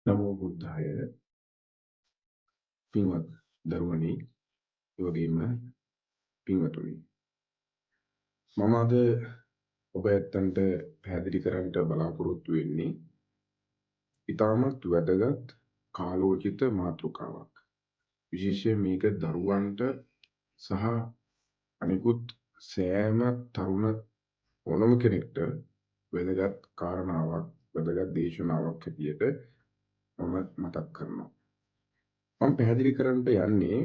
නමෝ බුද්ධාය පින්වත් දරුවනි එවැගේම පින්වතුනි මම අද ඔබ ඇත්තන්ට පැහැදිලි කරන්න බලාපොරොත්තු වෙන්නේ ඉතාමත් වැදගත් කාලෝචිත මාතෘකාවක් විශේෂයෙන් මේක දරුවන්ට සහ අනිකුත් සෑම තරුණ ඕනම කෙනෙක්ට වැදගත් කාරණාවක් වැදගත් දේශනාවක් හැටියට මම මතක් කරනවා මම පැහැදිලි කරන්න යන්නේ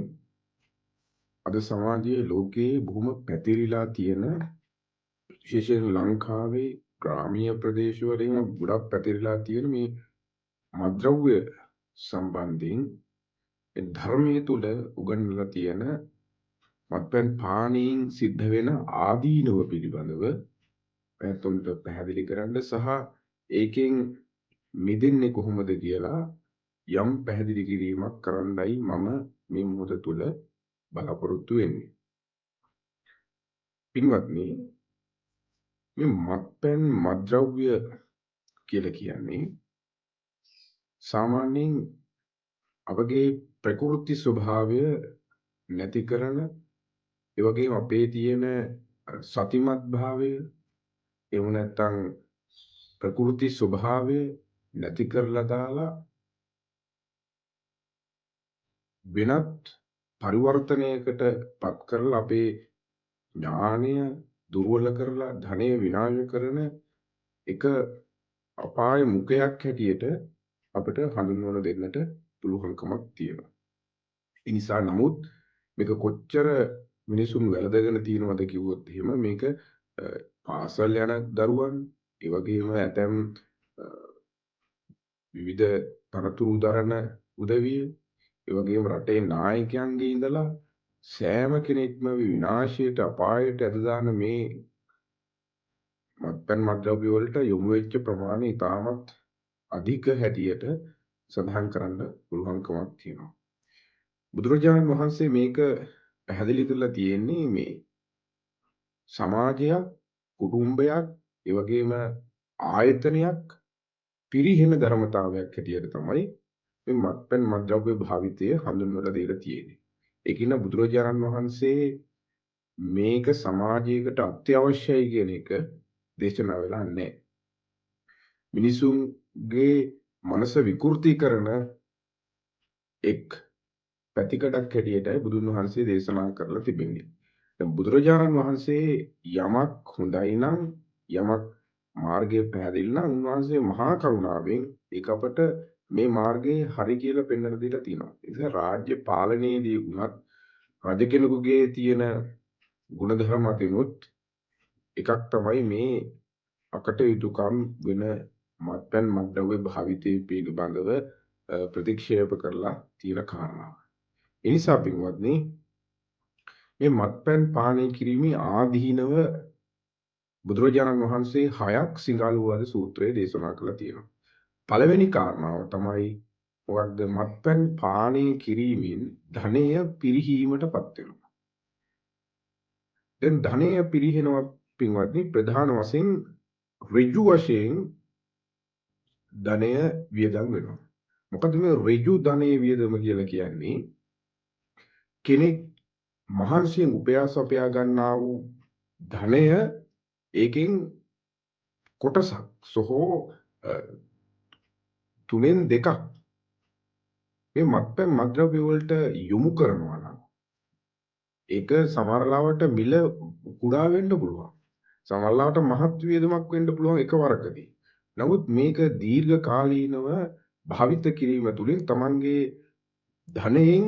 අද සමාජයේ ලෝකයේ බොහොම පැතිරිලා තියෙන විශේෂයෙන් ලංකාවේ ග්‍රාමීය ප්‍රදේශවලින් ගොඩක් පැතිරිලා තියෙන මේ මත්ද්‍රව්‍ය සම්බන්ධයෙන් ඒ ධර්මයේ තුල උගන්වලා තියෙන මත්පැන් පානයෙන් සිද්ධ වෙන ආදීනව පිළිබඳව පැතුම්ට පැහැදිලි කරන්න සහ ඒකෙන් මිදෙන්නේ කොහොමද කියලා යම් පැහැදිලි කිරීමක් කරන්නයි මම මේ මොහොත තුල බලාපොරොත්තු වෙන්නේ. පින්වත්නි මේ මත්පැන් මත්ද්‍රව්‍ය කියලා කියන්නේ සාමාන්‍යයෙන් අපගේ ප්‍රකෘති ස්වභාවය නැති කරන ඒ වගේම අපේ තියෙන සතිමත් භාවය එහෙම නැත්නම් ප්‍රකෘති ස්වභාවය නැති කරලා දාලා වෙනත් පරිවර්තනයකට පත් කරලා අපේ ඥානය දුර්වල කරලා ධනය විනාශ කරන එක අපාය මුඛයක් හැටියට අපිට හඳුන්වලා දෙන්නට පුළුවන්කමක් තියෙනවා. ඒ නිසා නමුත් මේක කොච්චර මිනිසුන් වැළඳගෙන තියෙනවද කිව්වොත් එහෙම මේක පාසල් යන දරුවන් ඒ වගේම ඇතැම් විවිධ තනතුරු දරන උදවිය ඒ වගේම රටේ නායකයන්ගේ ඉඳලා සෑම කෙනෙක්ම විනාශයට අපායට ඇද දාන මේ මත්පැන් මත්ද්‍රව්‍ය වලට යොමු වෙච්ච ප්‍රමාණය ඉතාමත් අධික හැටියට සඳහන් කරන්න පුළුවන්කමක් තියෙනවා. බුදුරජාණන් වහන්සේ මේක පැහැදිලි කරලා තියෙන්නේ මේ සමාජයක්, කුටුම්බයක්, ඒ වගේම ආයතනයක් පිරිහෙන ධර්මතාවයක් හැටියට තමයි මේ මත්පැන් මත්ද්‍රව්‍ය භාවිතය හඳුන්වලා දීලා තියෙන්නේ. ඒකින බුදුරජාණන් වහන්සේ මේක සමාජයකට අත්‍යවශ්‍යයි කියන එක දේශනා වෙලා නැහැ. මිනිසුන්ගේ මනස විකෘති කරන එක් පැතිකඩක් හැටියටයි බුදුන් වහන්සේ දේශනා කරලා තිබෙන්නේ. දැන් බුදුරජාණන් වහන්සේ යමක් හොඳයි නම් යමක් මාර්ගය පැහැදිලි නම් උන්වහන්සේ මහා කරුණාවෙන් ඒක අපට මේ මාර්ගයේ හරි කියලා පෙන්වලා දීලා තියෙනවා. ඒ නිසා රාජ්‍ය පාලනයේදී වුණත් රජ කෙනෙකුගේ තියෙන ගුණධර්ම අතිනුත් එකක් තමයි මේ අකටයුතුකම් වෙන මත්පැන් මත්ද්‍රව්‍ය භාවිතයේ පිළිබඳව ප්‍රතික්ෂේප කරලා තියෙන කාරණාව. ඒ නිසා පින්වත්නි මේ මත්පැන් පානය කිරීමේ ආදීනව බුදුරජාණන් වහන්සේ 6ක් සිඟාලුවාද සූත්‍රයේ දේශනා කළා තියෙනවා. පළවෙනි කාරණාව තමයි මොකක්ද මත්පැන් පානය කිරීමෙන් ධනය පිරිහීමටපත් වෙනවා. දැන් ධනය පිරිහෙනවා පින්වත්නි ප්‍රධාන වශයෙන් ඍජු වශයෙන් ධනය වියදම් වෙනවා. මොකද මේ ඍජු ධනය වියදම කියලා කියන්නේ කෙනෙක් මහන්සියෙන් උපයාසපයා ගන්නා වූ ධනය ඒකෙන් කොටසක් සොහෝ තුනෙන් දෙකක් මේ මත්පැන් මත්ද්‍රව්‍ය වලට යොමු කරනවා නම් ඒක සමහරලාවට මිල කුඩා වෙන්න පුළුවන්. සමහරලාවට මහත් වියදමක් වෙන්න පුළුවන් එකවරකදී. නමුත් මේක දීර්ඝ කාලීනව භාවිත කිරීම තුළින් Tamanගේ ධනයෙන්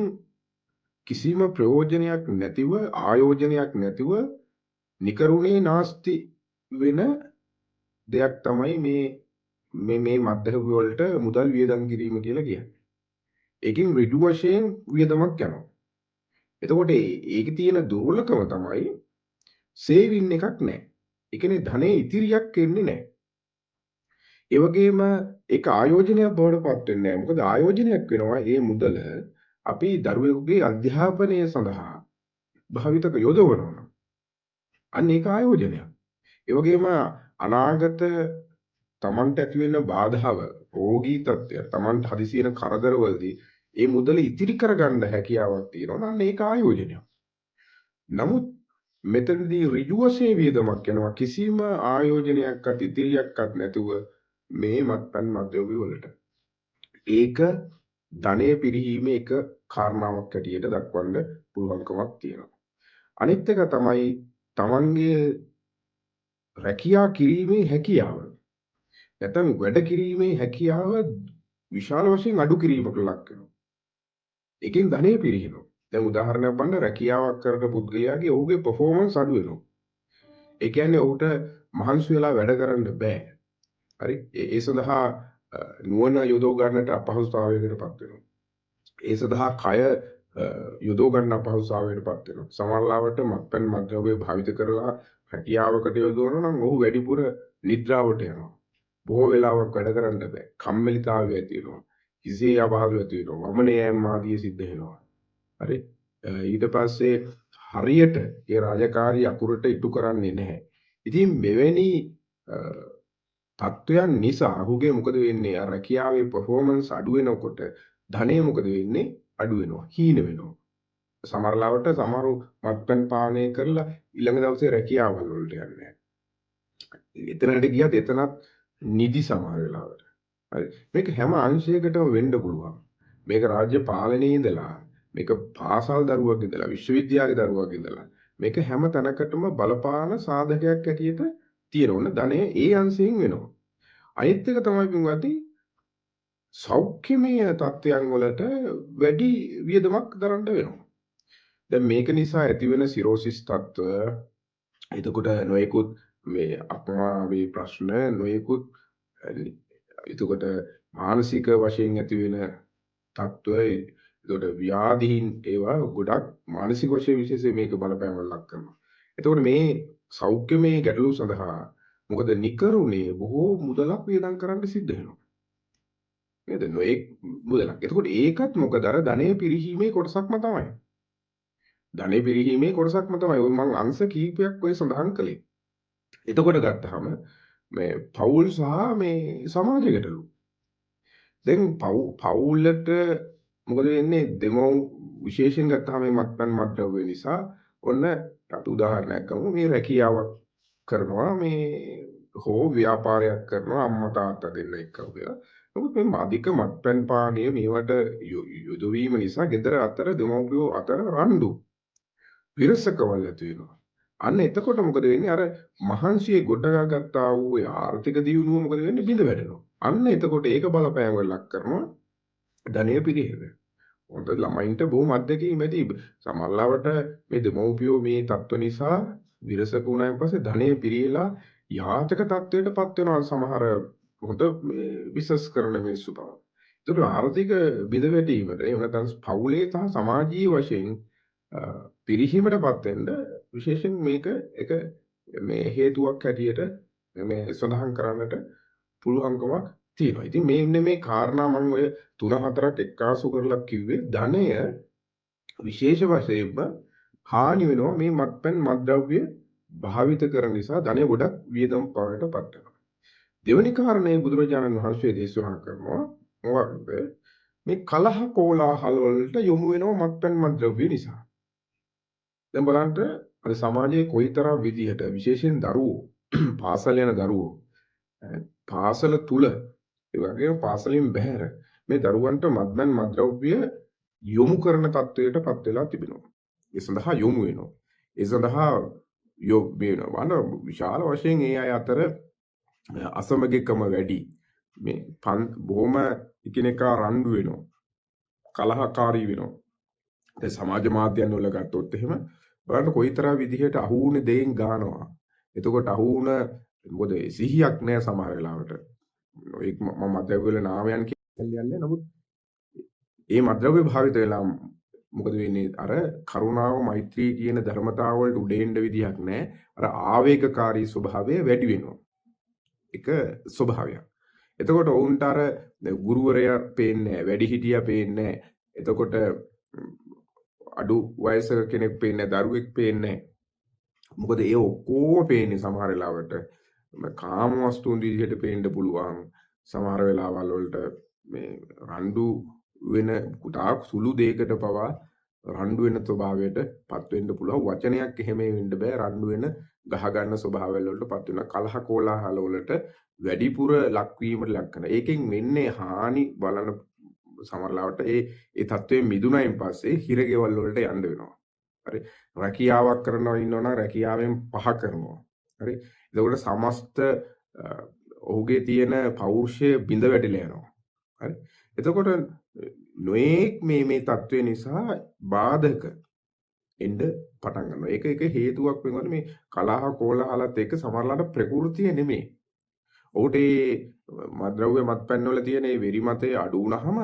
කිසිම ප්‍රයෝජනයක් නැතිව ආයෝජනයක් නැතිව නිකරුණේ නාස්ති වෙන දෙයක් තමයි මේ මත්ද්‍රව්‍ය වලට මුදල් වියදම් කිරීම කියලා කියන්නේ. ඒකෙන් ඍජු වශයෙන් වියදමක් යනවා. එතකොට ඒකේ තියෙන දුර්වලකම තමයි සේවින් එකක් නැහැ. ඒ කියන්නේ ධනෙ ඉතිරියක් එන්නේ නැහැ. ඒ වගේම ඒක ආයෝජනයක් බවට පත් වෙන්නේ නැහැ. මොකද ආයෝජනයක් වෙනවා මේ මුදල අපි දරුවෙකුගේ අධ්‍යාපනය සඳහා භාවිතක යොදවනවා. අන්න ඒක ආයෝජනයක්. ඒ වගේම අනාගත Tamanට ඇති වෙන බාධාව රෝගී තත්ත්වයක් Tamanට හදිසියෙන කරදරවලදී ඒ මුදල ඉතිරි කරගන්න හැකියාවක් තියෙනවා නම් ඒක ආයෝජනයක්. නමුත් මෙතනදී ඍජු වශයෙන් වියදමක් යනවා කිසිම ආයෝජනයක්වත් ඉතිරියක්වත් නැතුව මේ මත්පැන් මත්ද්‍රව්‍ය වලට. ඒක ධනය පිරිහීමේ එක කාරණාවක් හැටියට දක්වන්න පුළුවන්කමක් තියෙනවා. අනිත් එක තමයි Tamanගේ රැකියා කිරීමේ හැකියාව. නැත්නම් වැඩ කිරීමේ හැකියාව විශාල වශයෙන් අඩු කිරීමකට ලක් වෙනවා. ඒකෙන් ධනෙ පිරිහෙනවා. දැන් උදාහරණයක් බලන්න රැකියාවක් කරන පුද්ගලයාගේ ඔහුගේ performance අඩු වෙනවා. ඒ කියන්නේ ඔහුට මහන්සි වෙලා වැඩ කරන්න බෑ. හරි? ඒ සඳහා නුවණ යොදව ගන්නට අපහසුතාවයකටපත් වෙනවා. ඒ සඳහා කය යොදව ගන්න අපහසුතාවයකටපත් වෙනවා. සමහර ලාවට මත්පැන් මත්ද්‍රව්‍ය භාවිත කරලා රැකියාවකට යොදවනවා නම් ඔහු වැඩිපුර නිද්‍රාවට යනවා. බොහෝ වෙලාවක් වැඩ කරන්න බෑ. කම්මැලිතාවය ඇති වෙනවා. හිසේ අපහසු ඇති වෙනවා. වමනේ යෑම ආදී සිද්ධ වෙනවා. හරි? ඊට පස්සේ හරියට ඒ රාජකාරී අකුරට ඉටු කරන්නේ නැහැ. ඉතින් මෙවැනි තත්ත්වයන් නිසා ඔහුගේ මොකද වෙන්නේ? අර රැකියාවේ performance අඩු වෙනකොට ධනෙ මොකද වෙන්නේ? අඩු වෙනවා. හීන වෙනවා. සමහර ලාවට සමහරු මත්පැන් පානය කරලා ඊළඟ දවසේ රැකියාවල් වලට යන්නේ නැහැ. එතනට ගියත් එතනත් නිදි සමහර වෙලාවට. හරි. මේක හැම අංශයකටම වෙන්න පුළුවන්. මේක රාජ්‍ය පාලනයේ ඉඳලා මේක පාසල් දරුවෙක් ඉඳලා විශ්වවිද්‍යාලේ දරුවෙක් ඉඳලා මේක හැම තැනකටම බලපාන සාධකයක් ඇටියට තියෙනවනේ ධනය ඒ අංශයෙන් වෙනවා. අනිත් එක තමයි පින්වත්නි සෞඛ්‍යමය තත්ත්වයන් වලට වැඩි වියදමක් දරන්න වෙනවා. දැන් මේක නිසා ඇතිවෙන සිරෝසිස් තත්ත්ව එතකොට නොයෙකුත් මේ අපමාවේ ප්‍රශ්න නොයෙකුත් එතකොට මානසික වශයෙන් ඇතිවෙන තත්ත්ව එතකොට ව්‍යාධීන් ඒවා ගොඩක් මානසික වශයෙන් විශේෂයෙන් මේක බලපෑම ලක් කරනවා. එතකොට මේ සෞඛ්‍යමය ගැටලු සඳහා මොකද නිකරුණේ බොහෝ මුදලක් වියදම් කරන්න සිද්ධ වෙනවා. නේද? නොඑක් මුදලක්. එතකොට ඒකත් මොකද අර ධනෙ පිරිහීමේ කොටසක්ම තමයි. ධනෙ පිරිහීමේ කොටසක්ම තමයි. ඔය මං අංශ කීපයක් ඔය සඳහන් කළේ. එතකොට ගත්තාම මේ පෞල් සහ මේ සමාජ ගැටලු. දැන් පෞල්ලට මොකද වෙන්නේ? විශේෂයෙන් ගත්තාම මේ මත්පැන් මත්ද්‍රව්‍ය නිසා ඔන්න අපි උදාහරණයක් ගමු. මේ රැකියාවක් කරනවා මේ හෝ ව්‍යාපාරයක් කරනවා අම්මා තාත්තා දෙන්න එක්කව කියලා. නමුත් මේ අධික මත්පැන් පානය මේවට යොදවීම නිසා ගෙදර අතර දෙමව්පියෝ අතර රණ්ඩු විරසකවල් ඇති වෙනවා. අන්න එතකොට මොකද වෙන්නේ? අර මහන්සියේ ගොඩනගාගත්තා වූ ආර්ථික දියුණුව මොකද වෙන්නේ? බිඳ වැටෙනවා. අන්න එතකොට ඒක බලපෑම් වල ලක් කරනවා ධනය පිරිහෙන. හොඳ ළමයින්ට බොහොම අත්දැකීම් ඇති. සමහරවට මේ දෙමව්පියෝ මේ තත්ත්ව නිසා විරසක වුණාන් පස්සේ ධනය පිරියලා යාචක තත්ත්වයටපත් වෙනවා සමහර හොඳ බිස්නස් කරන මිනිස්සු බව. ඒකට ආර්ථික බිඳ වැටීමට එහෙම නැත්නම් පවුලේ සහ සමාජීය වශයෙන් පිරිහීමටපත් වෙන්න විශේෂයෙන් මේක එක මේ හේතුවක් හැටියට මේ සඳහන් කරන්නට පුළුවන්කමක් තියෙනවා. ඉතින් මේ කාරණා මම ඔය 3-4ක් එක්කාසු කරලා කිව්වේ ධනය විශේෂ වශයෙන්ම හානි වෙනවා මේ මත්පැන් මත්ද්‍රව්‍ය භාවිත කරන නිසා ධනය ගොඩක් වියදම් පාවටපත් වෙනවා. දෙවෙනි කාරණේ බුදුරජාණන් වහන්සේ දේශනා කරනවා මොකක්ද? මේ කලහ කෝලාහල වලට යොමු වෙනවා මත්පැන් මත්ද්‍රව්‍ය නිසා. දැන් බලන්න අද සමාජයේ කොයිතරම් විදිහට විශේෂයෙන් දරුවෝ පාසල් යන දරුවෝ පාසල තුල ඒ වගේම පාසලින් බැහැර මේ දරුවන්ට මත්පැන් මත්ද්‍රව්‍ය යොමු කරන තත්වයකටපත් වෙලා තිබෙනවා. ඒ සඳහා යොමු වෙනවා. ඒ සඳහා වෙනවා. විශාල වශයෙන් ඒ අය අතර අසමගිකම වැඩි. මේ බොහොම එකිනෙකා රණ්ඩු වෙනවා. කලහකාරී වෙනවා. දැන් සමාජ මාධ්‍යයන් වල ගත්තොත් එහෙම බලන්න කොයිතරම් විදිහට අහු වුණ දෙයින් ගන්නවා. එතකොට අහු වුණ මොකද සිහියක් නැහැ සමහර වෙලාවට. ඒක මම මද්ද්‍රව්‍ය වල නාමයන් කියන්නේ නමුත් ඒ මද්ද්‍රව්‍ය භාවිත වෙලා මොකද වෙන්නේ? අර කරුණාව මෛත්‍රී කියන ධර්මතාව වලට උඩෙන්න විදිහක් නැහැ. අර ආවේගකාරී ස්වභාවය වැඩි වෙනවා. එක ස්වභාවයක්. එතකොට වුන්ට අර ගුරුවරයා පේන්නේ නැහැ, වැඩිහිටියා පේන්නේ නැහැ. එතකොට අඩු වයසක කෙනෙක් පේන්නේ නැහැ, දරුවෙක් පේන්නේ නැහැ. මොකද ඒ ඔක්කොම පේන්නේ සමහර වෙලාවට කාම වස්තුන් විදිහට පේන්න පුළුවන්. සමහර වෙලාවල් වලට මේ රණ්ඩු වෙන කුටාක් සුළු දෙයකට පවා රණ්ඩු වෙන ස්වභාවයට පත් වෙන්න පුළුවන්. වචනයක් එහෙම වෙන්න බෑ. රණ්ඩු වෙන ගහ ගන්න ස්වභාවවල වලට පත් වෙන කලහ කෝලාහල වලට වැඩිපුර ලක්වීමට ලක් කරන. ඒකෙන් වෙන්නේ හානි බලන සමහරලාවට ඒ තත්වයෙන් මිදුණයින් පස්සේ හිරගෙවල් වලට යන්න වෙනවා. හරි. රැකියාවක් කරනවා ඉන්නවනම් රැකියාවෙන් පහ කරනවා. හරි. එතකොට සමස්ත ඔහුගේ තියෙන පෞරුෂය බිඳ වැටිලා යනවා. හරි. එතකොට නොඑක් මේ තත්ත්වය නිසා බාධක එන්න පටන් ගන්නවා. ඒක හේතුවක් වෙනවනේ මේ කලහ කෝලාහලත් එක්ක සමහරලාට ප්‍රകൃතිය නෙමෙයි. ඔහුට මද්ද්‍රව්‍ය මත්පැන් වල තියෙන මේ වෙරි මතය අඩු වුණාම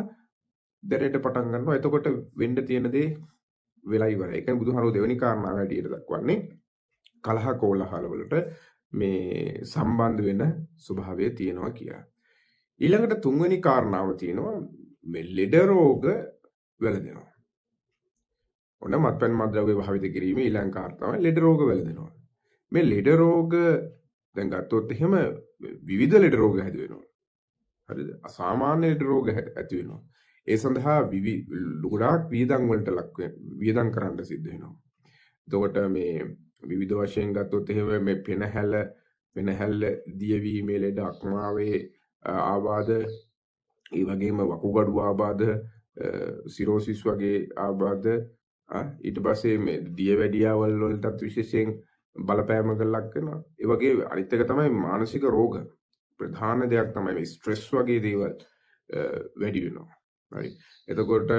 දැනෙන්න පටන් ගන්නවා. එතකොට වෙන්න තියෙන දේ වෙලා ඉවරයි. ඒ කියන්නේ බුදුහාරෝ දෙවෙනි කාරණාව හැටියට දක්වන්නේ කලහ කෝලාහල වලට මේ සම්බන්ධ වෙන ස්වභාවය තියෙනවා කියලා. ඊළඟට තුන්වෙනි කාරණාව තියෙනවා මේ ලෙඩ රෝග වැළඳෙනවා. ඔන්න මත්පැන් මත්ද්‍රව්‍ය භාවිත කිරීමේ ඊළඟ කාරණාව ලෙඩ රෝග වැළඳෙනවා. මේ ලෙඩ රෝග දැන් ගත්තොත් එහෙම විවිධ ලෙඩ රෝග හැදි වෙනවා. හරිද? අසාමාන්‍ය ලෙඩ රෝග ඇති වෙනවා. ඒ සඳහා ගොඩාක් වියදම් කරන්න සිද්ධ වෙනවා. එතකොට මේ විවිධ වශයෙන් ගත්තොත් එහෙම මේ පෙනහැල්ල දියවීමේ ලෙඩ අක්මාවේ ආබාධ ඒ වගේම වකුගඩු ආබාධ සිරෝසිස් වගේ ආබාධ ඊට පස්සේ මේ දියවැඩියාවල් වලටත් විශේෂයෙන් බලපෑමකට ලක් වෙනවා. ඒ වගේ අනිත් එක තමයි මානසික රෝග. ප්‍රධාන දෙයක් තමයි මේ ස්ට්‍රෙස් වගේ දේවල් වැඩි වෙනවා. හරි. එතකොට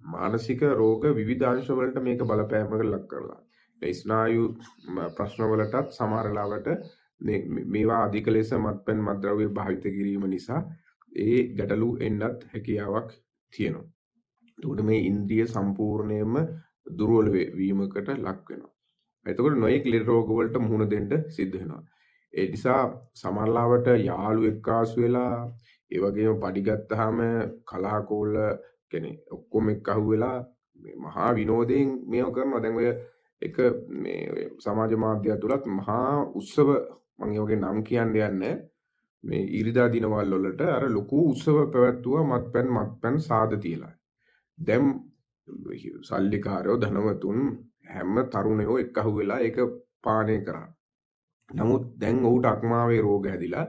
මානසික රෝග විවිධ අංශ වලට මේක බලපෑමකට ලක් කරලා. මේ ස්නායු ප්‍රශ්න වලටත් සමහර ලාවට මේවා අධික ලෙස මත්පැන් මත්ද්‍රව්‍ය භාවිත කිරීම නිසා ඒ ගැටලු එන්නත් හැකියාවක් තියෙනවා. එතකොට මේ ඉන්ද්‍රිය සම්පූර්ණයෙන්ම දුර්වල වීමකට ලක් වෙනවා. එතකොට නොයෙක් ලෙඩ රෝග වලට මුහුණ දෙන්න සිද්ධ වෙනවා. ඒ නිසා සමහර ලාවට යාළුවෙක් ආසු වෙලා ඒ වගේම පඩි ගත්තාම කලහකෝල කියන්නේ ඔක්කොම එක්ක අහුවෙලා මේ මහා විනෝදයෙන් මේව කරනවා. දැන් ඔය එක මේ සමාජ මාධ්‍ය තුලත් මහා උත්සව මම ඒ වගේ නම් කියන්න යන්නේ මේ ඉරිදා දිනවල් වලට අර ලොකු උත්සව පැවැත්වුවා මත්පැන් සාද තියලා. දැන් සල්ලිකාරයෝ ධනවතුන් හැම තරුණයෝ එක්ක අහුවෙලා ඒක පානය කරා. නමුත් දැන් ඔහුට අක්මාවේ රෝග හැදිලා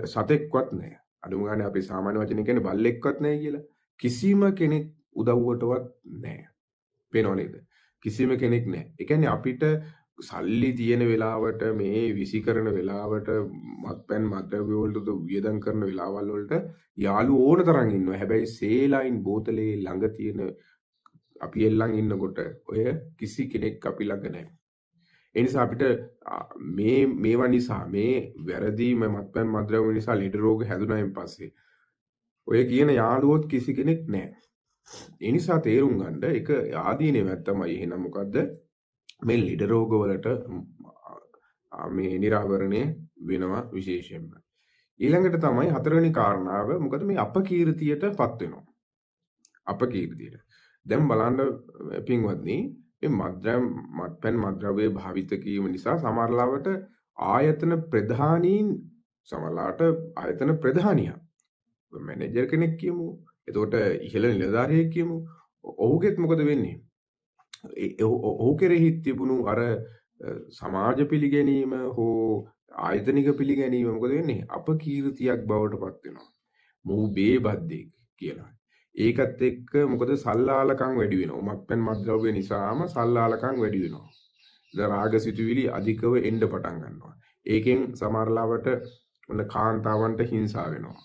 සතෙක්වත් නැහැ. අඩුම ගානේ අපි සාමාන්‍ය වචනේ කියන්නේ බල්ලෙක්වත් නැහැ කියලා. කිසිම කෙනෙක් උදව්වටවත් නැහැ. පේනව නේද? කිසිම කෙනෙක් නැහැ. ඒ කියන්නේ අපිට සල්ලි තියෙන වෙලාවට මේ විසි කරන වෙලාවට මත්පැන් මත්ද්‍රව්‍ය වලට වියදම් කරන වෙලාවල් වලට යාළු ඕන තරම් ඉන්නවා. හැබැයි සේලයින් බෝතලේ ළඟ තියෙන අපි එල්ලන් ඉන්නකොට ඔය කිසි කෙනෙක් අපි ළඟ නැහැ. ඒ නිසා අපිට මේවා නිසා මේ වැරදීම මත්පැන් මත්ද්‍රව්‍ය නිසා ලෙඩ රෝග හැදුනයින් පස්සේ ඔය කියන යාළුවොත් කිසි කෙනෙක් නැහැ. ඒ නිසා තේරුම් ගන්න එක ආදීනේවත් තමයි. එහෙනම් මොකද්ද? මේ ලෙඩ රෝග වලට මේ නිරාවරණය වෙනවා විශේෂයෙන්ම. ඊළඟට තමයි හතරවෙනි කාරණාව මොකද මේ අපකීර්තියටපත් වෙනවා. අපකීර්තියට. දැන් බලන්න පින්වත්නි මේ මත්පැන් මත්ද්‍රව්‍ය භාවිත කිරීම නිසා සමහරලාවට ආයතන ප්‍රධානියා මැනේජර් කෙනෙක් කියමු. එතකොට ඉහළ නිලධාරියෙක් කියමු. ඔහුගෙත් මොකද වෙන්නේ? ඔහු කෙරෙහි තිබුණු අර සමාජ පිළිගැනීම හෝ ආයතනික පිළිගැනීම මොකද වෙන්නේ? අපකීර්තියක් බවට පත් වෙනවා. මොහු බේබද්දෙක් කියලා. ඒකත් එක්ක මොකද සල්ලාලකම් වැඩි වෙනවා. මත්පැන් මත්ද්‍රව්‍ය නිසාම සල්ලාලකම් වැඩි වෙනවා. රාග සිතුවිලි අධිකව එන්න පටන් ගන්නවා. ඒකෙන් සමහරලාවට ඔන්න කාන්තාවන්ට හිංසා වෙනවා.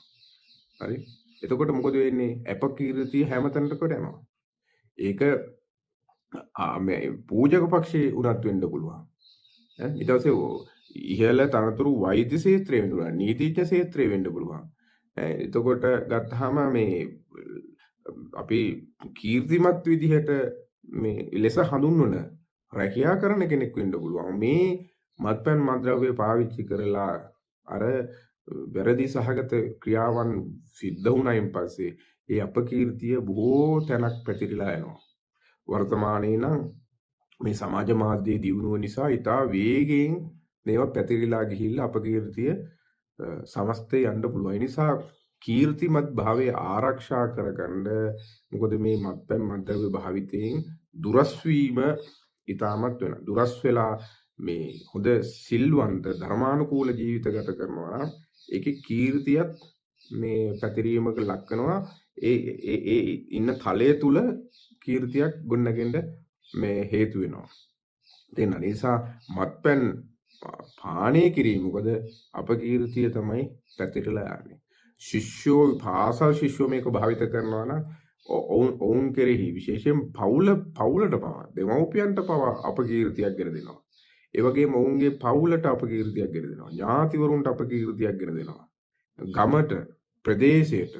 හරි. එතකොට මොකද වෙන්නේ? අපකීර්තිය හැමතැනටම යනවා. ඒක මේ පූජක පක්ෂයේ උනත් වෙන්න පුළුවන්. ඊට පස්සේ ඉහළ තනතුරු වෛද්‍ය ක්ෂේත්‍රයේ වෙන්න පුළුවන්. නීතිඥ ක්ෂේත්‍රයේ වෙන්න පුළුවන්. එතකොට ගත්තාම මේ අපි කීර්තිමත් විදිහට මේ ලෙස හඳුන්වන රැකියා කරන කෙනෙක් වෙන්න පුළුවන්. මේ මත්පැන් මත්ද්‍රව්‍ය පාවිච්චි කරලා අර වැරදි සහගත ක්‍රියාවන් සිද්ධ වුණයින් පස්සේ ඒ අපකීර්තිය බොහෝ තැනක් පැතිරිලා යනවා. වර්තමානයේ නම් මේ සමාජ මාධ්‍යයේ දියුණුව නිසා ඉතා වේගයෙන් මේවා පැතිරිලා ගිහිල්ලා අපකීර්තිය සමස්තේ යන්න පුළුවන්. ඒ නිසා කීර්තිමත් භාවය ආරක්ෂා කරගන්න මොකද මේ මත්පැන් මත්ද්‍රව්‍ය භාවිතයෙන් දුරස් වීම ඉතාමත් වෙනවා. දුරස් වෙලා මේ හොඳ සිල්වන්ත ධර්මානුකූල ජීවිත ගත කරනවා නම් ඒකේ කීර්තියත් මේ පැතිරීමක ලක් වෙනවා. ඒ ඉන්න තලය තුල කීර්තියක් ගොඩනගෙන්න මේ හේතු වෙනවා. ඒ නිසා මත්පැන් පානය කිරීම මොකද අපකීර්තිය තමයි පැතිරලා යන්නේ. ශිෂ්‍යෝ පාසල් ශිෂ්‍යෝ මේක භාවිත කරනවා නම් ඔවුන් කෙරෙහි විශේෂයෙන් පවුලට පවා දෙමව්පියන්ට පවා අපකීර්තියක් ගෙන දෙනවා. ඒ වගේම ඔවුන්ගේ පවුලට අපකීර්තියක් ගෙන දෙනවා. ඥාතිවරුන්ට අපකීර්තියක් ගෙන දෙනවා. ගමට ප්‍රදේශයට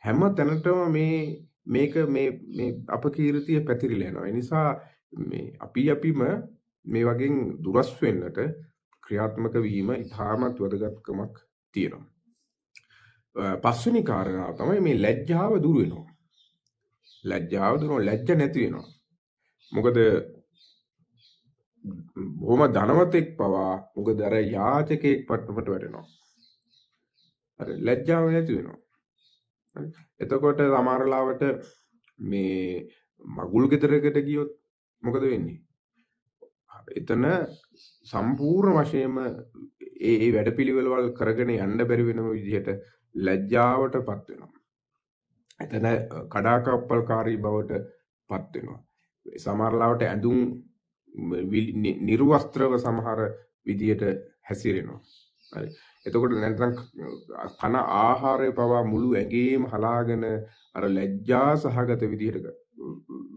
හැම තැනටම මේ අපකීර්තිය පැතිරිලා යනවා. ඒ නිසා මේ අපිම මේ වගේ දුරස් වෙන්නට ක්‍රියාත්මක වීම ඉතාමත් වැදගත්කමක් තියෙනවා. පස්වෙනි කාරණාව තමයි මේ ලැජ්ජාව දුර වෙනවා. ලැජ්ජ නැති වෙනවා. මොකද බොහොම ධනවතෙක් පවා මොකද අර යාචකෙක් පට්ටමට වැටෙනවා. අර ලැජ්ජාව නැති වෙනවා. එතකොට සමහර ලාවට මේ මගුල් ගෙදරකට ගියොත් මොකද වෙන්නේ? එතන සම්පූර්ණ වශයෙන්ම ඒ වැඩපිළිවෙළවල් කරගෙන යන්න බැරි වෙන විදිහට ලැජ්ජාවටපත් වෙනවා. එතන කඩාකප්පල්කාරී බවට පත් වෙනවා. සමහර ලාවට ඇඳුම් නිර්වස්ත්‍රව සමහර විදිහට හැසිරෙනවා. හරි. එතකොට නැත්නම් කන ආහාරය පවා මුළු ඇඟේම හලාගෙන අර ලැජ්ජා සහගත විදිහට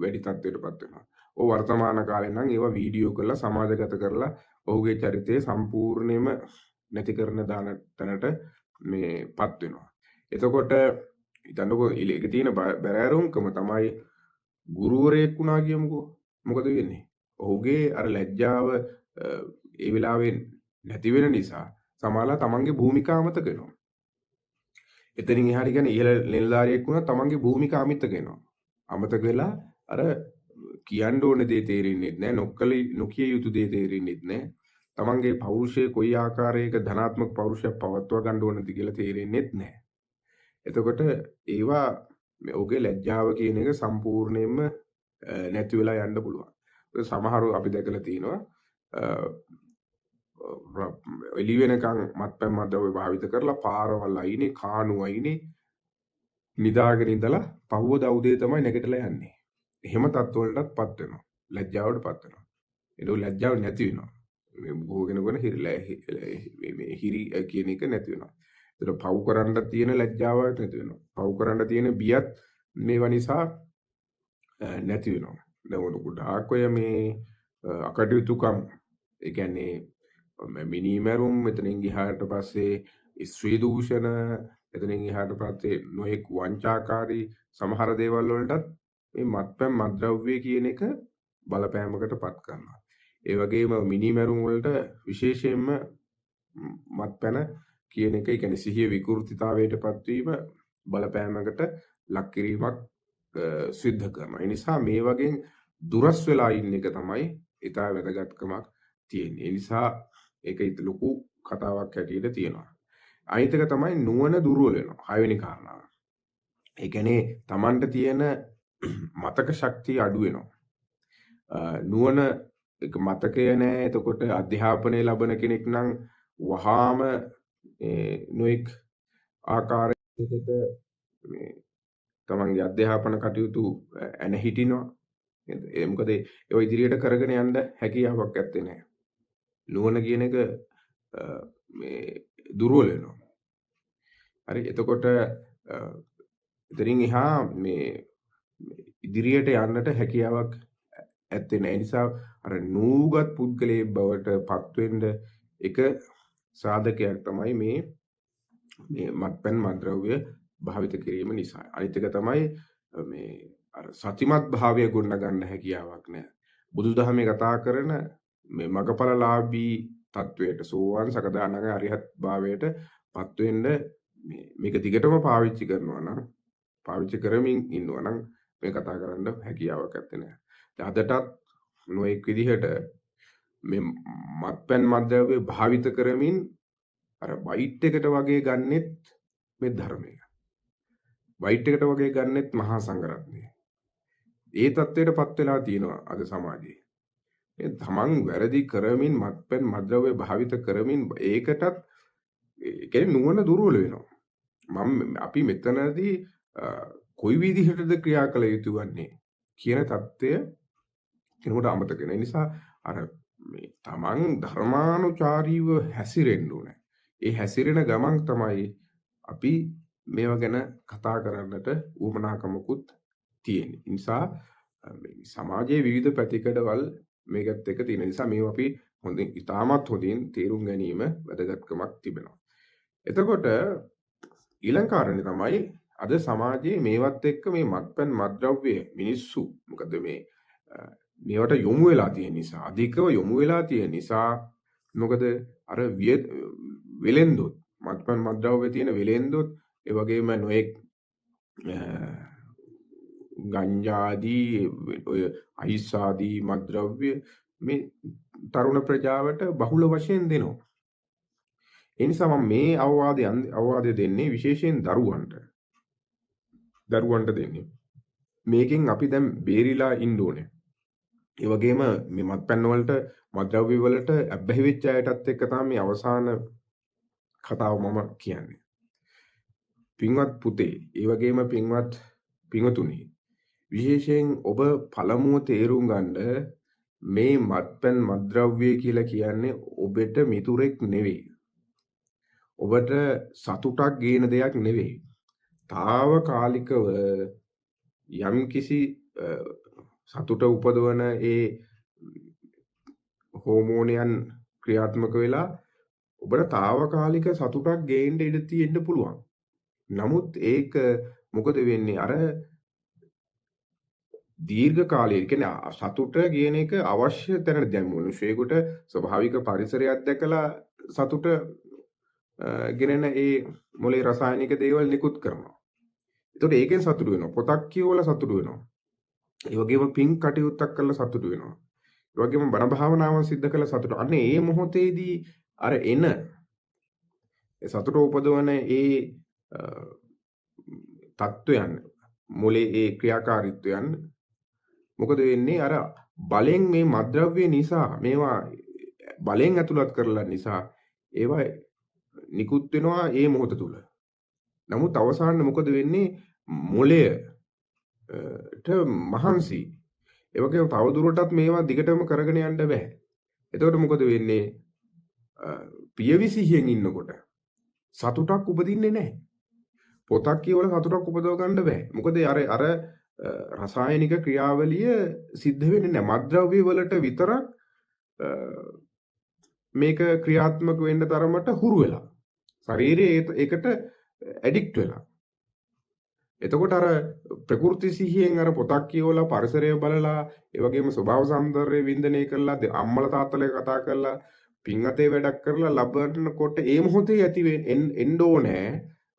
වැඩි තත්ත්වයකටපත් වෙනවා. ඔව් වර්තමාන කාලේ නම් ඒවා වීඩියෝ කරලා සමාජගත කරලා ඔහුගේ චරිතය සම්පූර්ණයෙන්ම නැති කරන දාන තැනට මේපත් වෙනවා. එතකොට හිතන්නකෝ ඒක තියෙන බැරෑරුම්කම තමයි ගුරුවරයෙක් වුණා කියමුකෝ. මොකද වෙන්නේ? ඔහුගේ අර ලැජ්ජාව ඒ වෙලාවේ නැති වෙන නිසා සමහරලා තමන්ගේ භූමිකා අමතක වෙනවා. එතනින් එහාට කියන්නේ ඉහළ නිලධාරියෙක් වුණා තමන්ගේ භූමිකා අමතක වෙනවා. අමතක වෙලා අර කියන්න ඕන දේ තේරෙන්නේ නැහැ. නොකිය යුතු දේ තේරෙන්නේ නැහැ. තමන්ගේ පෞරුෂය කොයි ආකාරයක ධනාත්මක පෞරුෂයක් පවත්වා ගන්න ඕනද කියලා තේරෙන්නේ නැහැ. එතකොට ඒවා ඔහුගේ ලැජ්ජාව කියන එක සම්පූර්ණයෙන්ම නැති වෙලා යන්න පුළුවන්. සමහරව අපි දැකලා තියෙනවා එළි වෙනකන් මත්පැන් මද්ද්‍රව්‍ය භාවිත කරලා පාරවල් අයිනේ කාණු අයිනේ නිදාගෙන ඉඳලා පහුවදා උදේ තමයි නැගිටලා යන්නේ. එහෙම තත්ත්වවලටත්පත් වෙනවා. ලැජ්ජාවටපත් වෙනවා. ඒක ලැජ්ජාව නැති වෙනවා. මේ බොහෝ කෙනෙකුට හිරි කියන එක නැති වෙනවා. ඒතර පව් කරන්න තියෙන ලැජ්ජාව නැති වෙනවා. පව් කරන්න තියෙන බියත් මේවා නිසා නැති වෙනවා. දැන් ගොඩාක් ඔය මේ අකටයුතුකම් ඒ කියන්නේ මිනිමරුම් මෙතනින් ගියාට පස්සේ ස්ත්‍රී දූෂණ එතනින් එහාට පස්සේ නොඑක් වංචාකාරී සමහර දේවල් වලටත් මේ මත්පැන් මත්ද්‍රව්‍ය කියන එක බලපෑමකටපත් කරනවා. ඒ වගේම මිනිමරුම් වලට විශේෂයෙන්ම මත්පැන කියන එක කියන්නේ සිහිය විකෘතිතාවයටපත් වීම බලපෑමකට ලක් කිරීමක් සිද්ධ කරනවා. ඒ නිසා මේ වගේ දුරස් වෙලා ඉන්න එක තමයි ඊටා වැදගත්කමක් තියෙන්නේ. ඒ නිසා ඒක ලොකු කතාවක් හැටියට තියෙනවා. අනිත් එක තමයි නුවණ දුර්වල වෙනවා. 6 වෙනි කාරණාව. ඒ කියන්නේ Tamanට තියෙන මතක ශක්තිය අඩු වෙනවා. නුවණ ඒක මතකය නැහැ. එතකොට අධ්‍යාපනය ලබන කෙනෙක් නම් වහාම නොඑක් ආකාරයකට මේ තමන්ගේ අධ්‍යාපන කටයුතු ඇන හිටිනවා. මොකද ඒ ඉදිරියට කරගෙන යන්න හැකියාවක් ඇත්තේ නැහැ. නුවණ කියන එක මේ දුර්වල වෙනවා. හරි. එතකොට එතනින් එහා මේ ඉදිරියට යන්නට හැකියාවක් ඇත්තේ නැහැ. ඒ නිසා අර නූගත් පුද්ගලයෙක් බවට පත් වෙන්න එක සාධකයක් තමයි මේ මත්පැන් මත්ද්‍රව්‍ය භාවිත කිරීම නිසා. අනිත් එක තමයි මේ අර සතිමත් භාවය ගොඩනගන්න හැකියාවක් නැහැ. බුදුදහමේ කතා කරන මේ මගපලලාභී තත්වයට සෝවාන් සකදානාගාමී අරිහත් භාවයට පත් වෙන්න මේක දිගටම පාවිච්චි කරනවා නම් පාවිච්චි කරමින් ඉන්නවා නම් මේ කතා කරන්න හැකියාවක් නැත්තේ නෑ. අදටත් නොඑක් විදිහට මේ මත්පැන් මත්ද්‍රව්‍ය භාවිත කරමින් අර වයිට් එකට වගේ ගන්නෙත් මේ ධර්මය. වයිට් එකට වගේ ගන්නෙත් මහා සංඝරත්නය. ඒ தත්ත්වයටපත් වෙලා තියෙනවා අද සමාජයේ. මේ තමන් වැරදි කරමින් මත්පැන් මද්ද්‍රව්‍ය භාවිත කරමින් ඒකටත් ඒ කියන්නේ නුවණ දුර්වල වෙනවා. අපි මෙතනදී කොයි විදිහටද ක්‍රියා කළ යුතු වන්නේ කියන தත්ත්වය කෙනෙකුට අමතක වෙන නිසා අර මේ තමන් ධර්මානුචාරීව හැසිරෙන්න ඕනේ. ඒ හැසිරෙන ගමන් තමයි අපි මේවා ගැන කතා කරන්නට උවමනාකමකුත් තියෙන්නේ. ඒ නිසා මේ සමාජයේ විවිධ පැතිකඩවල් මේකත් එක්ක තියෙන නිසා මේවා අපි හොඳින් ඉතාමත් හොඳින් තේරුම් ගැනීම වැදගත්කමක් තිබෙනවා. එතකොට ඊළඟ කාරණේ තමයි අද සමාජයේ මේවත් එක්ක මේ මත්පැන් මත්ද්‍රව්‍ය මිනිස්සු මොකද මේවට යොමු වෙලා තියෙන නිසා අධිකව යොමු වෙලා තියෙන නිසා මොකද අර වෙලෙන්දොත් මත්පැන් මත්ද්‍රව්‍ය තියෙන වෙලෙන්දොත් ඒ වගේම නොඑක් ගංජාදී ඔය අයිස් ආදී මත්ද්‍රව්‍ය මේ තරුණ ප්‍රජාවට බහුල වශයෙන් දෙනවා. ඒ නිසා මම මේ අවවාදය දෙන්නේ විශේෂයෙන් දරුවන්ට දෙන්නේ. මේකෙන් අපි දැන් බේරිලා ඉන්න ඕනේ. ඒ වගේම මේ මත්පැන් වලට මත්ද්‍රව්‍ය වලට අබ්බැහි වෙච්ච අයටත් එක්ක තමයි මේ අවසාන කතාව මම කියන්නේ. පින්වත් පුතේ, ඒ වගේම පින්වත් පින්වතුනි, විශේෂයෙන් ඔබ පළමුව තේරුම් ගන්න මේ මත්පැන් මත්ද්‍රව්‍ය කියලා කියන්නේ ඔබට මිතුරෙක් නෙවෙයි. ඔබට සතුටක් ගේන දෙයක් නෙවෙයි. తాවකාලිකව යම්කිසි සතුට උපදවන ඒ හෝමෝනයන් ක්‍රියාත්මක වෙලා ඔබට తాවකාලික සතුටක් ගේන්න ඉඩ තියෙන්න පුළුවන්. නමුත් ඒක මොකද වෙන්නේ අර දීර්ඝ කාලයේ කියන්නේ සතුට කියන එක අවශ්‍ය තැනට දැන් මිනිසෙකුට ස්වභාවික පරිසරයක් දැකලා සතුට ගෙනෙන ඒ මොලේ රසායනික දේවල් නිකුත් කරනවා. ඒතකොට ඒකෙන් සතුට වෙනවා. පොතක් කියවලා සතුට වෙනවා. ඒ වගේම පින් කටයුත්තක් කරලා සතුට වෙනවා. ඒ වගේම බණ භාවනාවන් සිද්ධ කරලා සතුට. අන්න ඒ මොහොතේදී අර එන සතුට උපදවන ඒ තත්වයන් මොලේ ඒ ක්‍රියාකාරීත්වයන් මොකද වෙන්නේ අර බලෙන් මේ මත්ද්‍රව්‍ය නිසා මේවා බලෙන් ඇතුළත් කරලා නිසා ඒවා නිකුත් වෙනවා ඒ මොහොත තුල. නමුත් අවසානයේ මොකද වෙන්නේ මොලයට මහන්සි. ඒ වගේම තවදුරටත් මේවා දිගටම කරගෙන යන්න බෑ. එතකොට මොකද වෙන්නේ? පියවිසිහියෙන් ඉන්නකොට සතුටක් උපදින්නේ නැහැ. පොතක් කියවලා සතුටක් උපදව ගන්න බෑ. මොකද අර රසායනික ක්‍රියාවලිය සිද්ධ වෙන්නේ නැහැ. මත්ද්‍රව්‍ය වලට විතරක් මේක ක්‍රියාත්මක වෙන්න තරමට හුරු වෙලා. ශරීරයේ ඒකට ඇඩික්ට් වෙලා. එතකොට අර ප්‍රകൃති සිහියෙන් අර පොතක් කියවලා පරිසරය බලලා ඒ වගේම ස්වභාව සෞන්දර්ය වින්දනය කරලා අම්මලා තාත්තලා කතා කරලා පින් අතේ වැඩක් කරලා ලබනකොට ඒ මොහොතේ ඇති එන්න ඕනේ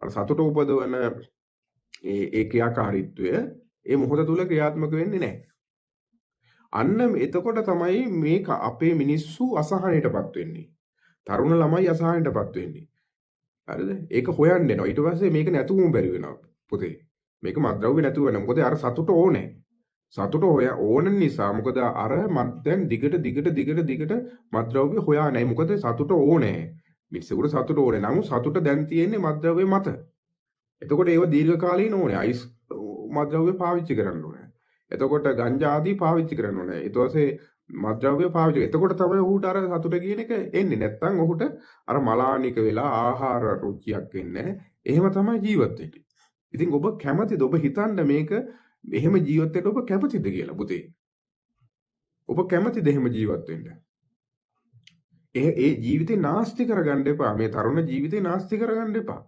අර සතුට උපදවන ඒ ක්‍රියාකාරීත්වය ඒ මොහොත තුල ක්‍රියාත්මක වෙන්නේ නැහැ. අන්න එතකොට තමයි මේක අපේ මිනිස්සු අසහනයටපත් වෙන්නේ. තරුණ ළමයි අසහනයටපත් වෙන්නේ. හරිද? ඒක හොයන්න එනවා. ඊට පස්සේ මේක නැතුවම බැරි වෙනවා පුතේ. මේක මත්ද්‍රව්‍ය නැතුව වෙන. මොකද අර සතුට ඕනේ. සතුට ඕන නිසා මොකද අර දැන් දිගට මත්ද්‍රව්‍ය හොයා නැහැ. මොකද සතුට ඕනේ. මිනිස්සුන්ට සතුට ඕනේ. නමුත් සතුට දැන් තියෙන්නේ මත්ද්‍රව්‍ය මත. එතකොට ඒව දීර්ඝ කාලීන ඕනේ. අයිස් මත්ද්‍රව්‍ය පාවිච්චි කරන්න ඕනේ. එතකොට ගංජා ආදී පාවිච්චි කරන්න ඕනේ. ඊට පස්සේ මත්ද්‍රව්‍ය පාවිච්චි. එතකොට තමයි ඔහුට අර සතුට කියන එක එන්නේ. නැත්තම් ඔහුට අර මලානික වෙලා ආහාර රුචියක් එන්නේ. එහෙම තමයි ජීවත් වෙන්නේ. ඉතින් ඔබ කැමතිද? ඔබ හිතන්න මේක එහෙම ජීවත් වෙන්න ඔබ කැමතිද කියලා පුතේ? ඔබ කැමතිද එහෙම ජීවත් වෙන්න? ඒ ජීවිතේ නාස්ති කරගන්න එපා. මේ තරුණ ජීවිතේ නාස්ති කරගන්න එපා.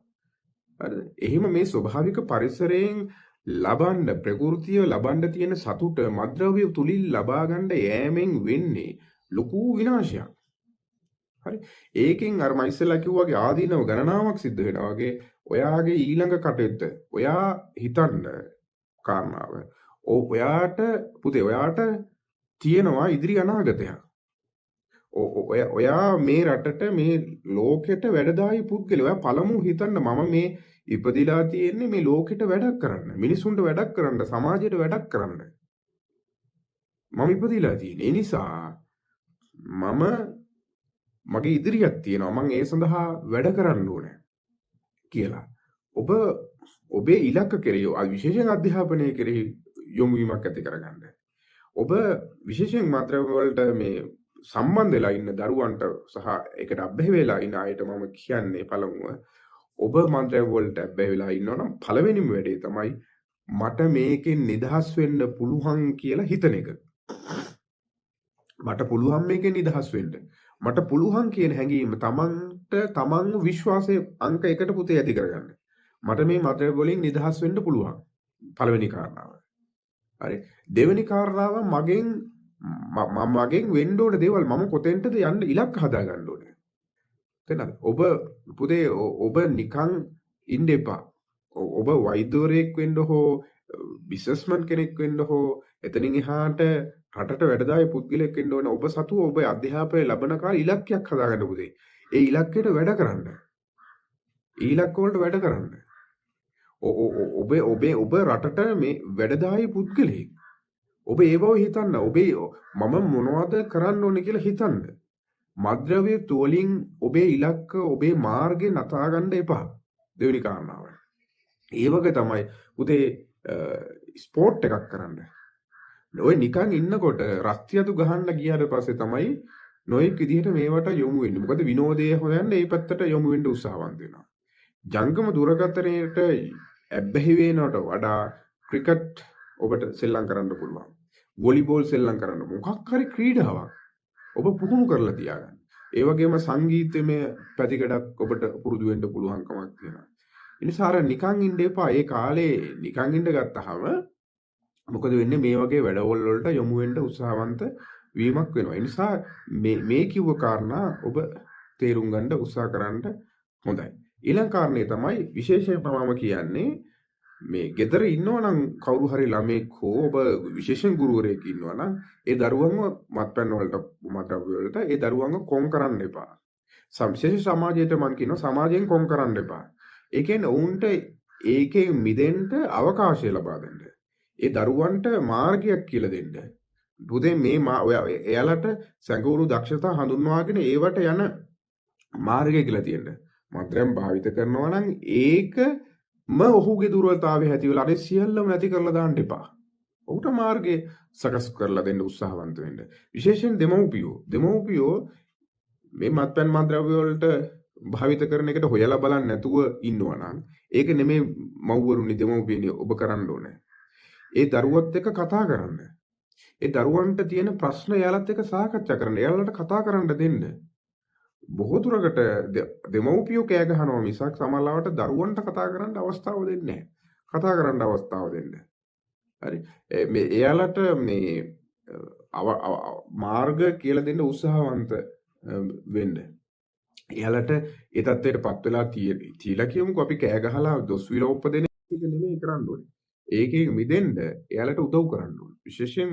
හරිද? එහෙම මේ ස්වභාවික පරිසරයෙන් ලබන්න ප්‍රകൃතිය ලබන්න තියෙන සතුට මත්ද්‍රව්‍ය තුලින් ලබා ගන්න යෑමෙන් වෙන්නේ ලොකු විනාශයක්. හරි? ඒකෙන් අර මම ඉස්සෙල්ලා කිව්වාගේ ආදීනව ගණනාවක් සිද්ධ වෙනවා වගේ ඔයාගේ ඊළඟ කටයුත්ත ඔයා හිතන්න කාරණාව. ඔයාට පුතේ ඔයාට තියෙනවා ඉදිරි අනාගතයක්. ඔයා මේ රටට මේ ලෝකෙට වැඩදායි පුද්ගලයා. ඔයා පළමු හිතන්න මම මේ ඉපදිලා තියෙන්නේ මේ ලෝකෙට වැඩක් කරන්න. මිනිසුන්ට වැඩක් කරන්න, සමාජයට වැඩක් කරන්න. මම ඉපදිලා තියෙන්නේ. ඒ නිසා මම මගේ ඉදිරියක් තියෙනවා. මම ඒ සඳහා වැඩ කරන්න ඕනේ කියලා. ඔබ ඔබේ ඉලක්ක කෙරෙහි විශේෂයෙන් අධ්‍යාපනය කෙරෙහි යොමු වීමක් ඇති කරගන්න. ඔබ විශේෂයෙන් මාත්‍රාව වලට මේ සම්බන්ධ වෙලා ඉන්න දරුවන්ට සහ ඒකට අබ්බැහි වෙලා ඉන්න අයට මම කියන්නේ පළමුව ඔබ මාත්‍රාව වලට අබ්බැහි වෙලා ඉන්නවා නම් පළවෙනිම වැඩේ තමයි මට මේකෙන් නිදහස් වෙන්න පුළුවන් කියලා හිතන එක. මට පුළුවන් මේකෙන් නිදහස් වෙන්න. මට පුළුවන් කියන හැඟීම තමන්ව විශ්වාසයේ අංක 1ට පුතේ ඇති කරගන්න. මට මේ මතය වලින් නිදහස් වෙන්න පුළුවන්. පළවෙනි කාරණාව. හරි. දෙවෙනි කාරණාව මගෙන් වෙන්න ඕන දේවල් මම කොතෙන්ටද යන්න ඉලක්ක හදා ගන්න ඕනේ. තේරෙනවද? ඔබ පුතේ ඔබ නිකන් ඉන්න එපා. ඔබ වෛද්‍යවරයෙක් වෙන්න හෝ බිස්නස්මන් කෙනෙක් වෙන්න හෝ එතනින් එහාට රටට වැඩදායි පුද්ගලයෙක් වෙන්න ඕන. ඔබ සතුව ඔබ අධ්‍යාපනය ලබන කාලේ ඉලක්කයක් හදාගන්න පුතේ. ඒ ඉලක්කයට වැඩ කරන්න. ඒ ඉලක්ක වලට වැඩ කරන්න. ඔබ රටට මේ වැඩදායි පුද්ගලයෙක්. ඔබ ඒ බව හිතන්න. මම මොනවද කරන්න ඕනේ කියලා හිතන්න. මද්ද්‍රව්‍ය තුලින් ඔබේ ඉලක්ක ඔබේ මාර්ගේ නතා ගන්න එපා. දෙවෙනි කාරණාව. ඒ වගේ තමයි පුතේ ස්පෝර්ට් එකක් කරන්න. ඔය නිකන් ඉන්නකොට රස්තියතු ගහන්න ගියාට පස්සේ තමයි නොයෙක් විදිහට මේවට යොමු වෙන්නේ. මොකද විනෝදයේ හොයන්න මේ පැත්තට යොමු වෙන්න උත්සාහවන්ත වෙනවා. ජංගම දුරකථනයේට ඇබ්බැහි වෙනවට වඩා ක්‍රිකට් ඔබට සෙල්ලම් කරන්න පුළුවන්. වොලිබෝල් සෙල්ලම් කරන්න මොකක් හරි ක්‍රීඩාවක් ඔබ පුහුණු කරලා තියාගන්න. ඒ වගේම සංගීතමය පැතිකඩක් ඔබට පුරුදු වෙන්න පුළුවන්කමක් තියෙනවා. ඒ නිසා අර නිකන් ඉන්න එපා. ඒ කාලේ නිකන් ඉන්න ගත්තාම මොකද වෙන්නේ මේ වගේ වැඩවල වලට යොමු වෙන්න උත්සාහවන්ත වීමක් වෙනවා. ඒ නිසා මේ කිව්ව කාරණා ඔබ තේරුම් ගන්න උත්සාහ කරන්න හොඳයි. ඊළඟ කාරණේ තමයි විශේෂයෙන්ම මම කියන්නේ මේ ගෙදර ඉන්නවනම් කවුරු හරි ළමෙක් හෝ ඔබ විශේෂයෙන් ගුරුවරයෙක් ඉන්නවනම් ඒ දරුවන්ව මත්පැන් වලට මත්ද්‍රව්‍ය වලට ඒ දරුවන්ව කොන් කරන්න එපා. විශේෂ සමාජයට මම කියනවා සමාජයෙන් කොන් කරන්න එපා. ඒ කියන්නේ ඔවුන්ට ඒකේ මිදෙන්න අවකාශය ලබා දෙන්න. ඒ දරුවන්ට මාර්ගයක් කියලා දෙන්න. පුතේ මේ එයාලට සැඟවුණු දක්ෂතා හඳුන්වාගෙන ඒවට යන මාර්ගය කියලා තියෙන්න. මත්ද්‍රව්‍යම් භාවිත කරනවා නම් ඒකම ඔහුගේ දුර්වලතාවය ඇති වෙලා අර සියල්ලම නැති කරලා දාන්න එපා. ඔහුට මාර්ගය සකස් කරලා දෙන්න උත්සාහවන්ත වෙන්න. විශේෂයෙන් දෙමව්පියෝ මේ මත්පැන් මත්ද්‍රව්‍ය වලට භාවිත කරන එකට හොයලා බලන්න නැතුව ඉන්නවා නම් ඒක නෙමෙයි මව්වරුනි දෙමව්පියනි ඔබ කරන්න ඕනේ. ඒ දරුවත් එක්ක කතා කරන්න. ඒ දරුවන්ට තියෙන ප්‍රශ්න එයාලත් එක්ක සාකච්ඡා කරන්න. එයාලට කතා කරන්න දෙන්න. බොහෝ දුරකට දෙමව්පියෝ කෑ ගහනවා මිසක් සමහරවට දරුවන්ට කතා කරන්න අවස්ථාව දෙන්නේ නැහැ. කතා කරන්න අවස්ථාව දෙන්න. හරි. මේ එයාලට මේ මාර්ග කියලා දෙන්න උත්සාහවන්ත වෙන්න. එයාලට ඒ තත්ත්වයටපත් වෙලා තියලා කියමුකෝ අපි කෑ ගහලා දොස් විල උපදින එක නෙමෙයි කරන්න ඕනේ. ඒකෙන් මිදෙන්න එයාලට උදව් කරන්න ඕනේ. විශේෂයෙන්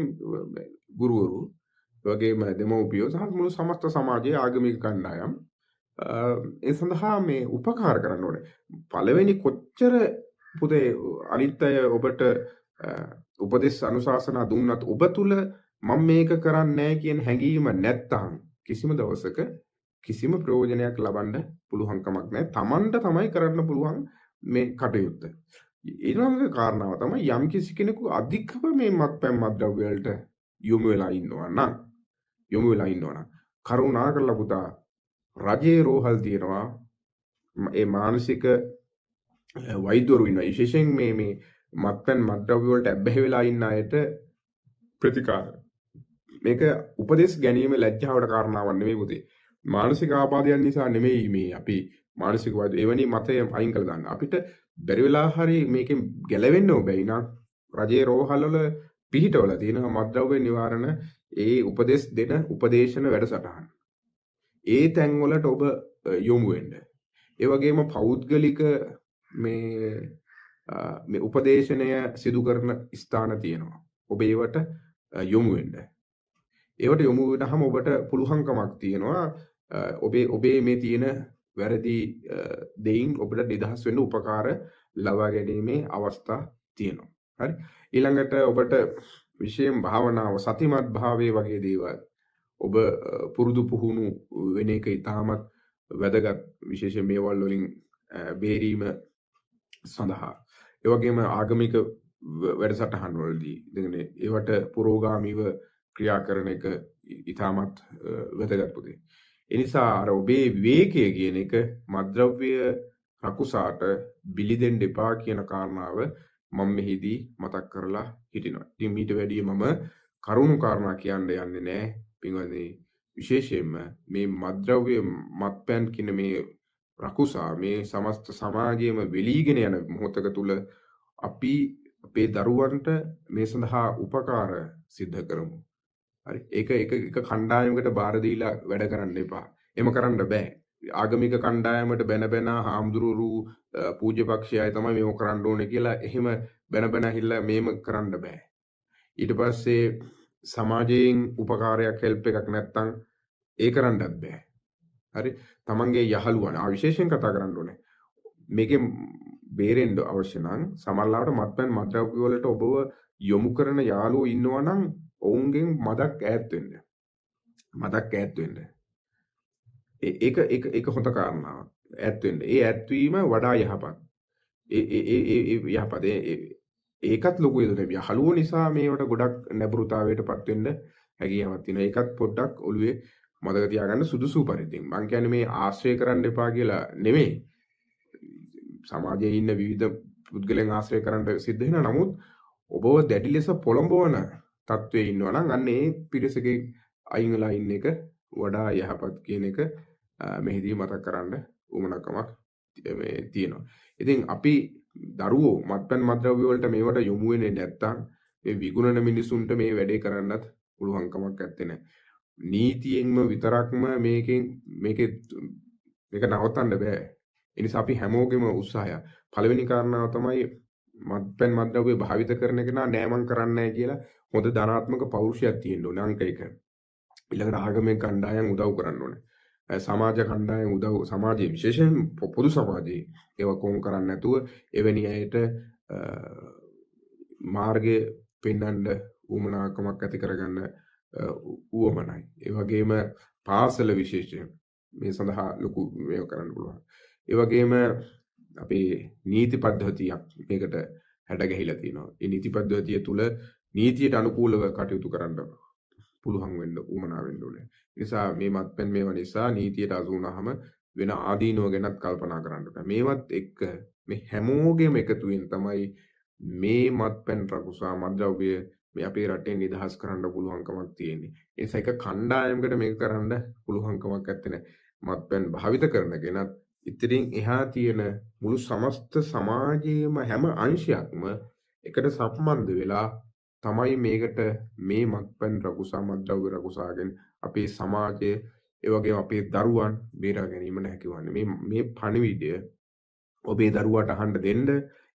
ගුරුවරු වගේම දෙමව්පියෝ සහ මුළු සමස්ත සමාජයේ ආගමික කණ්ඩායම් ඒ සඳහා මේ උපකාර කරන්න ඕනේ. පළවෙනි කොච්චර පුතේ අනිත් අය ඔබට උපදෙස් අනුශාසනා දුන්නත් ඔබ තුල මම මේක කරන්නේ නැහැ කියන හැඟීම නැත්තම් කිසිම දවසක කිසිම ප්‍රයෝජනයක් ලබන්න පුළුවන්කමක් නැහැ. Tamanට තමයි කරන්න පුළුවන් මේ කටයුත්ත. ඊළඟ කාරණාව තමයි යම් කිසි කෙනෙකු අධිකව මේ මත්පැන් මත්ද්‍රව්‍ය වලට යොමු වෙලා ඉන්නවා නම් කරුණා කරලා පුතා රජයේ රෝහල් තියෙනවා. ඒ මානසික වෛද්‍යවරු ඉන්නවා. විශේෂයෙන් මේ මත්පැන් මත්ද්‍රව්‍ය වලට ඇබ්බැහි වෙලා ඉන්න අයට ප්‍රතිකාර. මේක උපදෙස් ගැනීම ලැජ්ජාවට කාරණාවක් නෙමෙයි පුතේ. මානසික ආබාධයන් නිසා නෙමෙයි මේ අපි මානසික වෛද්‍ය එවැනි මතය අයින් කරලා දාන්න. අපිට බැරි වෙලා හරි මේකෙන් ගැලවෙන්න ඕබැයි නම් රජයේ රෝහල් වල පිහිටවල තියෙන මත්ද්‍රව්‍ය නිවාරණ ඒ උපදෙස් දෙන උපදේශන වැඩසටහන්. ඒ තැන් වලට ඔබ යොමු වෙන්න. ඒ වගේම පෞද්ගලික මේ උපදේශනය සිදු කරන ස්ථාන තියෙනවා. ඔබ ඒවට යොමු වෙන්න. ඒවට යොමු වෙනහම ඔබට පුළුවන්කමක් තියෙනවා ඔබේ මේ තියෙන වැරදි දෙයින් ඔබට නිදහස් වෙන්න උපකාර ලබා ගැනීමේ අවස්ථා තියෙනවා. හරි. ඊළඟට ඔබට විශේෂයෙන් භාවනාව සතිමත් භාවයේ වගේ දේවල් ඔබ පුරුදු පුහුණු වෙන එක ඉතාමත් වැදගත් විශේෂයෙන් මේවල් වලින් බේරීම සඳහා. ඒ වගේම ආගමික වැඩසටහන් වලදී ඒවට පුරෝගාමීව ක්‍රියා කරන එක ඉතාමත් වැදගත් පුතේ. ඒ නිසා අර ඔබේ විවේකය කියන එක මත්ද්‍රව්‍ය රකුසාට බිලි දෙන්න එපා කියන කාරණාව මම මෙහිදී මතක් කරලා හිටිනවා. ඉතින් මීට වැඩිය මම කරුණු කාරණා කියන්න යන්නේ නැහැ. පින්වත්නි විශේෂයෙන්ම මේ මත්ද්‍රව්‍ය මත්පැන් කියන මේ රකුසා මේ සමස්ත සමාජයේම වෙලීගෙන යන මොහොතක තුල අපි අපේ දරුවන්ට මේ සඳහා උපකාර සිද්ධ කරමු. හරි. ඒක කණ්ඩායමකට බාර දීලා වැඩ කරන්න එපා. එහෙම කරන්න බෑ. ආගමික කණ්ඩායමට බැන හාමුදුරුවරු පූජ්‍ය පක්ෂය අය තමයි මේක කරන්න ඕනේ කියලා එහෙම බැන හිල්ලා මේම කරන්න බෑ. ඊට පස්සේ සමාජයෙන් උපකාරයක් හෙල්ප් එකක් නැත්තම් ඒ කරන්නත් බෑ. හරි. තමන්ගේ යහළුවන් විශේෂයෙන් කතා කරන්න ඕනේ. මේකෙන් බේරෙන්න අවශ්‍ය නම් සමහරවිට මත්පැන් මත්ද්‍රව්‍ය වලට ඔබව යොමු කරන යාළුවෝ ඉන්නවා නම් ඔවුන්ගෙන් මදක් ඈත් වෙන්න. මදක් ඈත් වෙන්න. ඒක හොඳ කාරණාවක්. ඈත් වෙන්න. ඒ ඈත් වීම වඩා යහපත්. යහපත්. ඒකත් ලොකු දෙයක්. යහළුවෝ නිසා මේවට ගොඩක් නැඹුරුතාවයටපත් වෙන්න හැකියාවක් තියෙනවා. ඒකත් පොඩ්ඩක් ඔළුවේ මතක තියාගන්න සුදුසු පරිදි. මං කියන්නේ මේ ආශ්‍රය කරන්න එපා කියලා නෙමෙයි. සමාජයේ ඉන්න විවිධ පුද්ගලයන් ආශ්‍රය කරන්න සිද්ධ වෙනවා. නමුත් ඔබව දැඩි ලෙස පොළඹවන තත්වයේ ඉන්නවා නම් අන්න ඒ පිරිසකේ අයින් වෙලා ඉන්න එක වඩා යහපත් කියන එක මෙහිදී මතක් කරන්න උවමනකමක් මේ තියෙනවා. ඉතින් අපි දරුවෝ මත්පැන් මත්ද්‍රව්‍ය වලට මේවට යොමු වෙන්නේ නැත්තම් මේ විගුණන මිනිසුන්ට මේ වැඩේ කරන්නත් පුළුවන්කමක් නැත්තේ නෑ. නීතියෙන්ම විතරක්ම මේක නවත්තන්න බෑ. ඒ නිසා අපි හැමෝගෙම උත්සාහය පළවෙනි කාරණාව තමයි මත්පැන් මත්ද්‍රව්‍ය භාවිත කරන කෙනා නෑමන් කරන්නේ නැහැ කියලා හොඳ ධනාත්මක පෞරුෂයක් තියෙන්න ඕනේ. අංක 1. ඊළඟට ආගමික කණ්ඩායම් උදව් කරන්න ඕනේ. සමාජ කණ්ඩායම් උදව් සමාජයේ විශේෂයෙන් පොදු සමාජයේ ඒව කොම් කරන්නේ නැතුව එවැනි අයට මාර්ගය පෙන්වන්න උවමනාකමක් ඇති කරගන්න උවමනයි. ඒ වගේම පාසල විශේෂයෙන් මේ සඳහා ලොකු මේව කරන්න පුළුවන්. ඒ වගේම අපේ නීති පද්ධතියක් මේකට හැඩ ගැහිලා තියෙනවා. ඒ නීති පද්ධතිය තුල නීතියට අනුකූලව කටයුතු කරන්න පුළුවන් වෙන්න උවමනා වෙන්න ඕනේ. ඒ නිසා මේ මත්පැන් මේවා නිසා නීතියට අසු වුණාම වෙන ආදීනව ගැනත් කල්පනා කරන්න ඕනේ. මේවත් එක්ක මේ හැමෝගෙම එකතුවෙන් තමයි මේ මත්පැන් රකුසා මත්ද්‍රව්‍ය මේ අපේ රටේ නිදහස් කරන්න පුළුවන්කමක් තියෙන්නේ. ඒ නිසා එක කණ්ඩායමකට මේක කරන්න පුළුවන්කමක් නැත්තේ. මත්පැන් භාවිත කරන කෙනත් ඉතින් එහා තියෙන මුළු සමස්ත සමාජයේම හැම අංශයක්ම එකට සම්බන්ධ වෙලා තමයි මේකට මේ මත්පැන් රකුසා මත්ද්‍රව්‍ය රකුසාගෙන් අපේ සමාජය ඒ වගේම අපේ දරුවන් බේරා ගැනීමට හැකිවන්නේ. මේ පණිවිඩය ඔබේ දරුවාට අහන්න දෙන්න,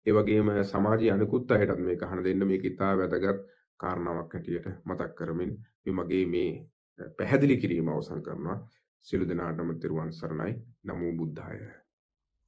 ඒ වගේම සමාජයේ අනිකුත් අයටත් මේක අහන්න දෙන්න. මේක ඉතා වැදගත් කාරණාවක් හැටියට මතක් කරමින් මගේ මේ පැහැදිලි කිරීම අවසන් කරනවා. සියලු දෙනාටම තෙරුවන් සරණයි. නමෝ බුද්ධාය.